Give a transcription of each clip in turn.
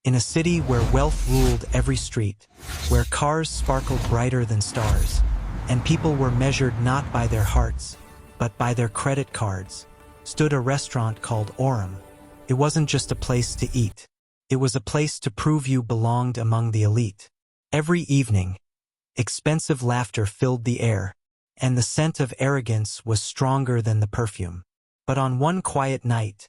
In a city where wealth ruled every street, where cars sparkled brighter than stars, and people were measured not by their hearts, but by their credit cards, stood a restaurant called Orem. It wasn't just a place to eat. It was a place to prove you belonged among the elite. Every evening, expensive laughter filled the air, and the scent of arrogance was stronger than the perfume. But on one quiet night,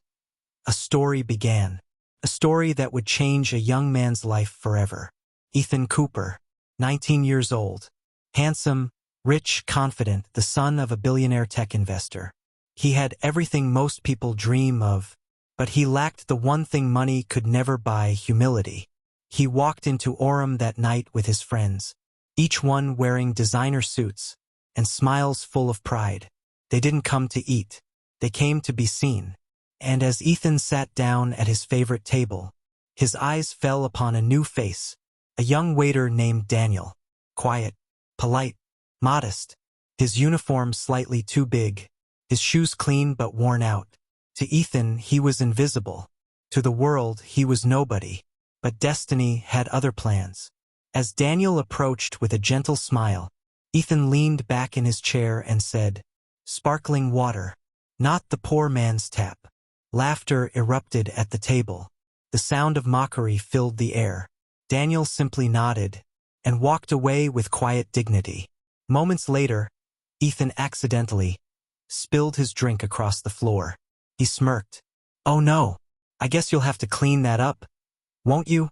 a story began. A story that would change a young man's life forever. Ethan Cooper, 19 years old, handsome, rich, confident, the son of a billionaire tech investor. He had everything most people dream of, but he lacked the one thing money could never buy: humility. He walked into Orem that night with his friends, each one wearing designer suits and smiles full of pride. They didn't come to eat. They came to be seen. And as Ethan sat down at his favorite table, his eyes fell upon a new face, a young waiter named Daniel. Quiet, polite, modest, his uniform slightly too big, his shoes clean but worn out. To Ethan, he was invisible. To the world, he was nobody. But destiny had other plans. As Daniel approached with a gentle smile, Ethan leaned back in his chair and said, "Sparkling water, not the poor man's tap." Laughter erupted at the table. The sound of mockery filled the air. Daniel simply nodded and walked away with quiet dignity. Moments later, Ethan accidentally spilled his drink across the floor. He smirked. "Oh no, I guess you'll have to clean that up, won't you?"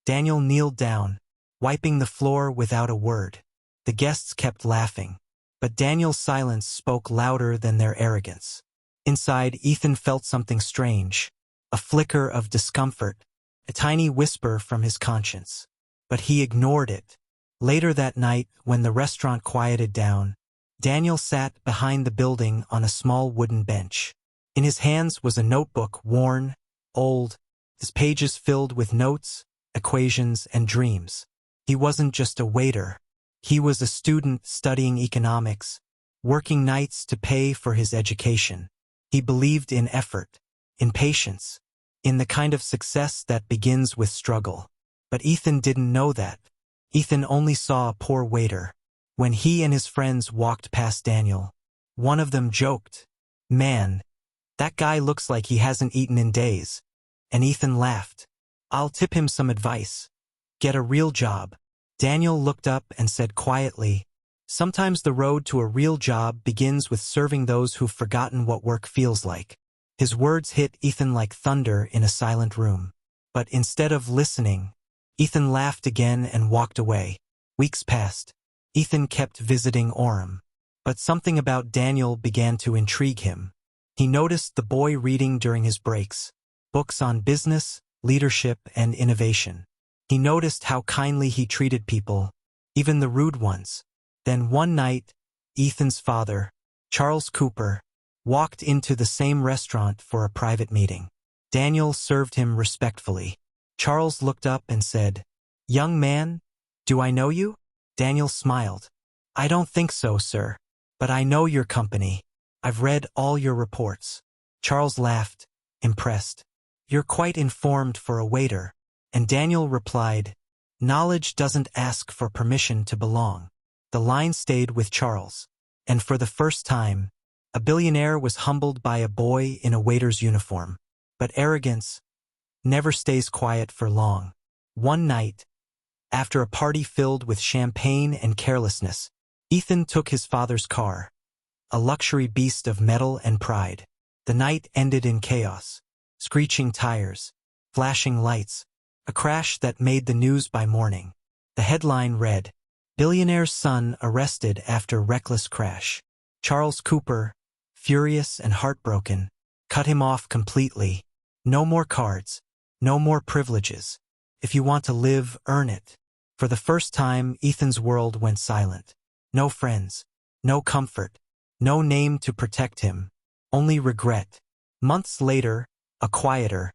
Daniel kneeled down, wiping the floor without a word. The guests kept laughing, but Daniel's silence spoke louder than their arrogance. Inside, Ethan felt something strange, a flicker of discomfort, a tiny whisper from his conscience. But he ignored it. Later that night, when the restaurant quieted down, Daniel sat behind the building on a small wooden bench. In his hands was a notebook, worn, old, its pages filled with notes, equations, and dreams. He wasn't just a waiter. He was a student studying economics, working nights to pay for his education. He believed in effort, in patience, in the kind of success that begins with struggle. But Ethan didn't know that. Ethan only saw a poor waiter. When he and his friends walked past Daniel, one of them joked, "Man, that guy looks like he hasn't eaten in days." And Ethan laughed. "I'll tip him some advice. Get a real job." Daniel looked up and said quietly, "Sometimes the road to a real job begins with serving those who've forgotten what work feels like." His words hit Ethan like thunder in a silent room. But instead of listening, Ethan laughed again and walked away. Weeks passed. Ethan kept visiting Orem. But something about Daniel began to intrigue him. He noticed the boy reading during his breaks, books on business, leadership, and innovation. He noticed how kindly he treated people, even the rude ones. Then one night, Ethan's father, Charles Cooper, walked into the same restaurant for a private meeting. Daniel served him respectfully. Charles looked up and said, "Young man, do I know you?" Daniel smiled. "I don't think so, sir. But I know your company. I've read all your reports." Charles laughed, impressed. "You're quite informed for a waiter." And Daniel replied, "Knowledge doesn't ask for permission to belong." The line stayed with Charles. And for the first time, a billionaire was humbled by a boy in a waiter's uniform. But arrogance never stays quiet for long. One night, after a party filled with champagne and carelessness, Ethan took his father's car, a luxury beast of metal and pride. The night ended in chaos, screeching tires, flashing lights, a crash that made the news by morning. The headline read, "Billionaire's son arrested after reckless crash." Charles Cooper, furious and heartbroken, cut him off completely. "No more cards, no more privileges. If you want to live, earn it." For the first time, Ethan's world went silent. No friends, no comfort, no name to protect him, only regret. Months later, a quieter,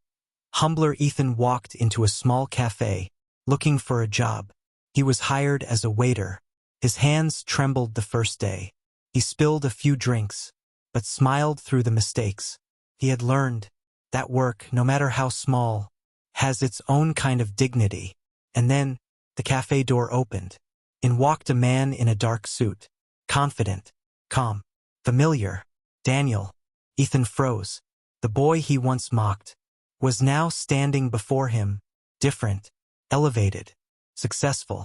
humbler Ethan walked into a small cafe, looking for a job. He was hired as a waiter. His hands trembled the first day. He spilled a few drinks, but smiled through the mistakes. He had learned that work, no matter how small, has its own kind of dignity. And then, the cafe door opened. In walked a man in a dark suit. Confident, calm, familiar. Daniel. Ethan froze. The boy he once mocked was now standing before him, different, elevated, successful.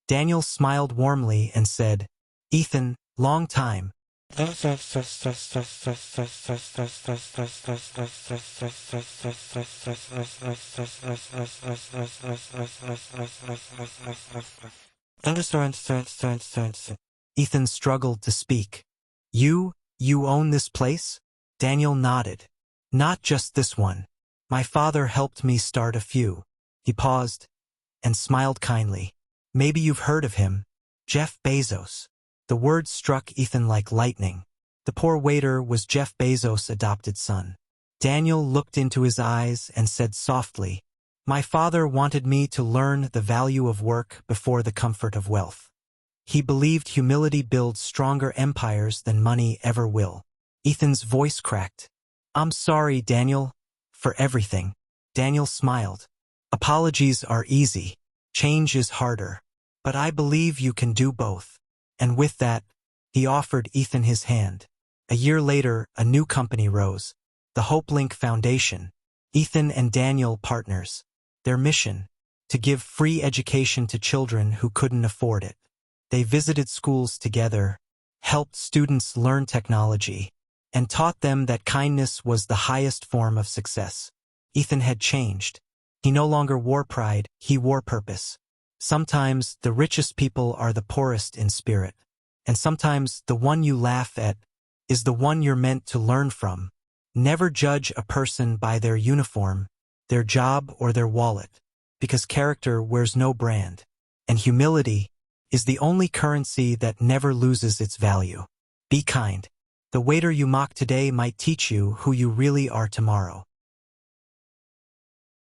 Daniel smiled warmly and said, "Ethan, long time." Ethan struggled to speak. You own this place?" Daniel nodded. "Not just this one. My father helped me start a few." He paused and smiled kindly. "Maybe you've heard of him. Jeff Bezos." The word struck Ethan like lightning. The poor waiter was Jeff Bezos' adopted son. Daniel looked into his eyes and said softly, "My father wanted me to learn the value of work before the comfort of wealth. He believed humility builds stronger empires than money ever will." Ethan's voice cracked. "I'm sorry, Daniel, for everything." Daniel smiled. "Apologies are easy. Change is harder. But I believe you can do both." And with that, he offered Ethan his hand. A year later, a new company rose, the HopeLink Foundation. Ethan and Daniel partners. Their mission: to give free education to children who couldn't afford it. They visited schools together, helped students learn technology, and taught them that kindness was the highest form of success. Ethan had changed. He no longer wore pride, he wore purpose. Sometimes the richest people are the poorest in spirit. And sometimes the one you laugh at is the one you're meant to learn from. Never judge a person by their uniform, their job, or their wallet, because character wears no brand. And humility is the only currency that never loses its value. Be kind. The waiter you mock today might teach you who you really are tomorrow.